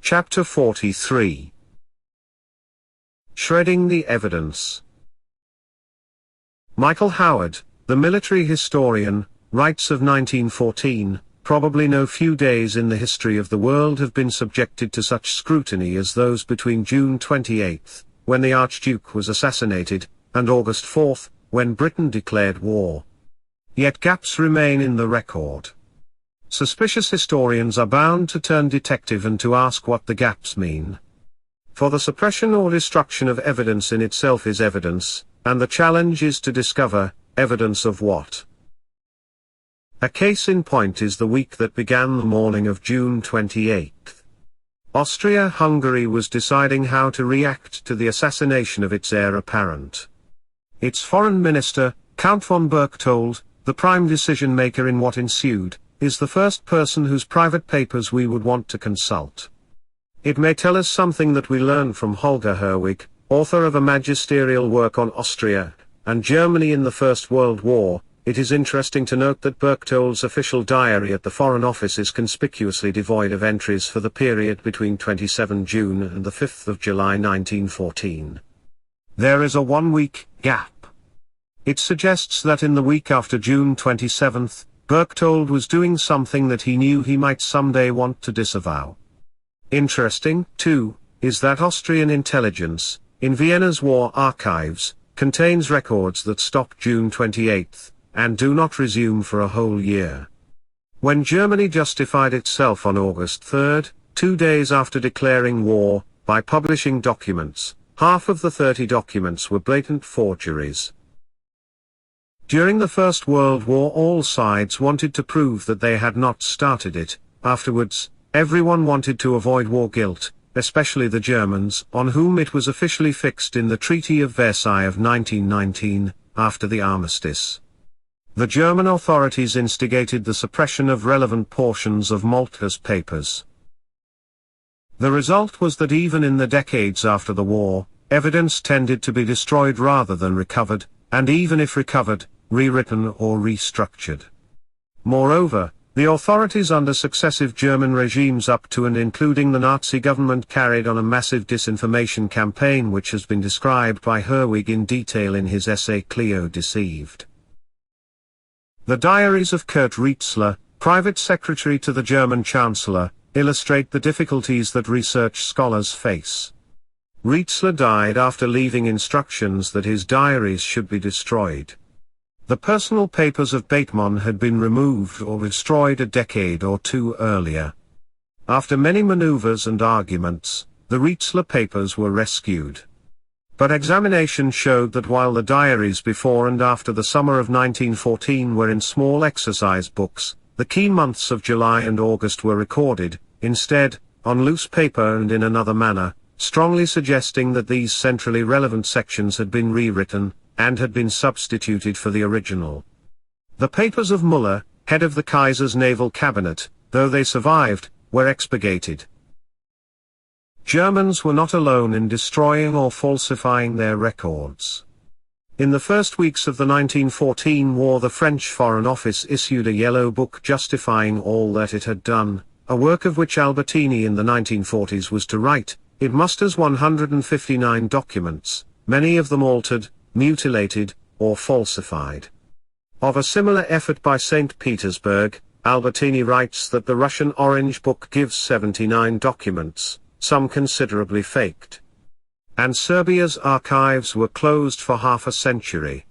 Chapter 43. Shredding the Evidence. Michael Howard, the military historian, writes of 1914, probably no few days in the history of the world have been subjected to such scrutiny as those between June 28, when the Archduke was assassinated, and August 4, when Britain declared war. Yet gaps remain in the record. Suspicious historians are bound to turn detective and to ask what the gaps mean. For the suppression or destruction of evidence in itself is evidence, and the challenge is to discover, evidence of what? A case in point is the week that began the morning of June 28. Austria-Hungary was deciding how to react to the assassination of its heir apparent. Its foreign minister, Count von Berchtold, the prime decision-maker in what ensued, is the first person whose private papers we would want to consult. It may tell us something that we learn from Holger Herwig, author of a magisterial work on Austria and Germany in the First World War. It is interesting to note that Berchtold's official diary at the Foreign Office is conspicuously devoid of entries for the period between 27 June and the 5th of July 1914. There is a one-week gap. It suggests that in the week after June 27, Berchtold was doing something that he knew he might someday want to disavow. Interesting, too, is that Austrian intelligence, in Vienna's war archives, contains records that stop June 28, and do not resume for a whole year. When Germany justified itself on August 3, 2 days after declaring war, by publishing documents, half of the 30 documents were blatant forgeries. During the First World War all sides wanted to prove that they had not started it. Afterwards, everyone wanted to avoid war guilt, especially the Germans, on whom it was officially fixed in the Treaty of Versailles of 1919, after the armistice. The German authorities instigated the suppression of relevant portions of Moltke's papers. The result was that even in the decades after the war, evidence tended to be destroyed rather than recovered, and even if recovered, rewritten or restructured. Moreover, the authorities under successive German regimes up to and including the Nazi government carried on a massive disinformation campaign which has been described by Herwig in detail in his essay Clio Deceived. The diaries of Kurt Rietzler, private secretary to the German Chancellor, illustrate the difficulties that research scholars face. Rietzler died after leaving instructions that his diaries should be destroyed. The personal papers of Bateman had been removed or destroyed a decade or two earlier. After many maneuvers and arguments, the Rietzler papers were rescued. But examination showed that while the diaries before and after the summer of 1914 were in small exercise books, the key months of July and August were recorded, instead, on loose paper and in another manner, strongly suggesting that these centrally relevant sections had been rewritten, and had been substituted for the original. The papers of Müller, head of the Kaiser's naval cabinet, though they survived, were expurgated. Germans were not alone in destroying or falsifying their records. In the first weeks of the 1914 war the French Foreign Office issued a yellow book justifying all that it had done, a work of which Albertini in the 1940s was to write. It musters 159 documents, many of them altered, mutilated, or falsified. Of a similar effort by St. Petersburg, Albertini writes that the Russian Orange Book gives 79 documents, some considerably faked. And Serbia's archives were closed for half a century.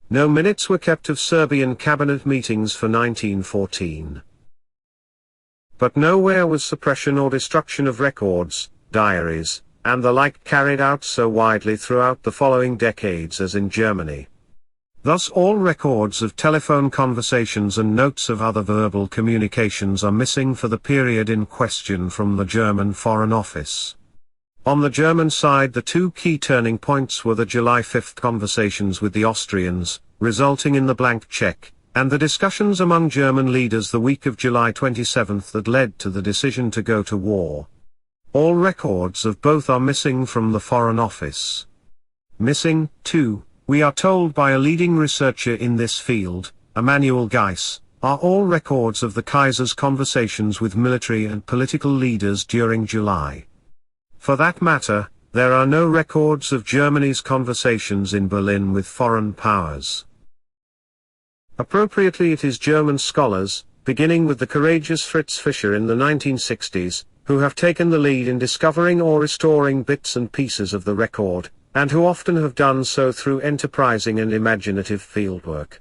No minutes were kept of Serbian cabinet meetings for 1914. But nowhere was suppression or destruction of records, diaries, and the like carried out so widely throughout the following decades as in Germany. Thus all records of telephone conversations and notes of other verbal communications are missing for the period in question from the German Foreign Office. On the German side the two key turning points were the July 5 conversations with the Austrians, resulting in the blank check, and the discussions among German leaders the week of July 27 that led to the decision to go to war. All records of both are missing from the Foreign Office. Missing, too, we are told by a leading researcher in this field, Emanuel Geiss, are all records of the Kaiser's conversations with military and political leaders during July. For that matter, there are no records of Germany's conversations in Berlin with foreign powers. Appropriately, it is German scholars, beginning with the courageous Fritz Fischer in the 1960s, who have taken the lead in discovering or restoring bits and pieces of the record, and who often have done so through enterprising and imaginative fieldwork.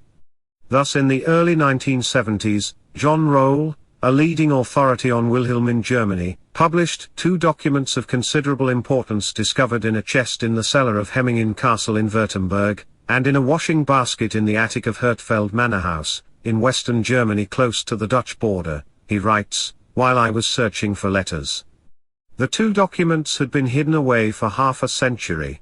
Thus in the early 1970s, John Roll, a leading authority on Wilhelm in Germany, published 2 documents of considerable importance discovered in a chest in the cellar of Hemmingen Castle in Württemberg, and in a washing basket in the attic of Hertfeld Manor House, in western Germany close to the Dutch border. He writes, "While I was searching for letters, the 2 documents had been hidden away for half a century."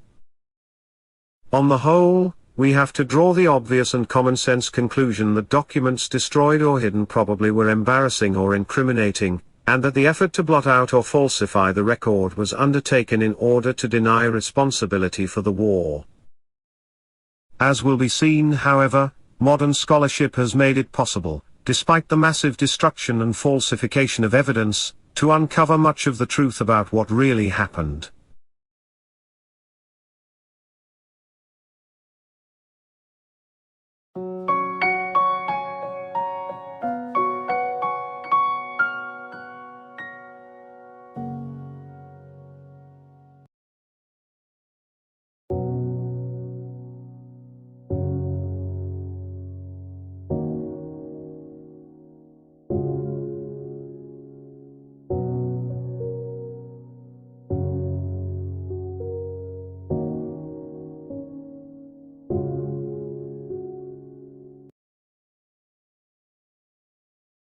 On the whole, we have to draw the obvious and common-sense conclusion that documents destroyed or hidden probably were embarrassing or incriminating, and that the effort to blot out or falsify the record was undertaken in order to deny responsibility for the war. As will be seen, however, modern scholarship has made it possible, despite the massive destruction and falsification of evidence, to uncover much of the truth about what really happened.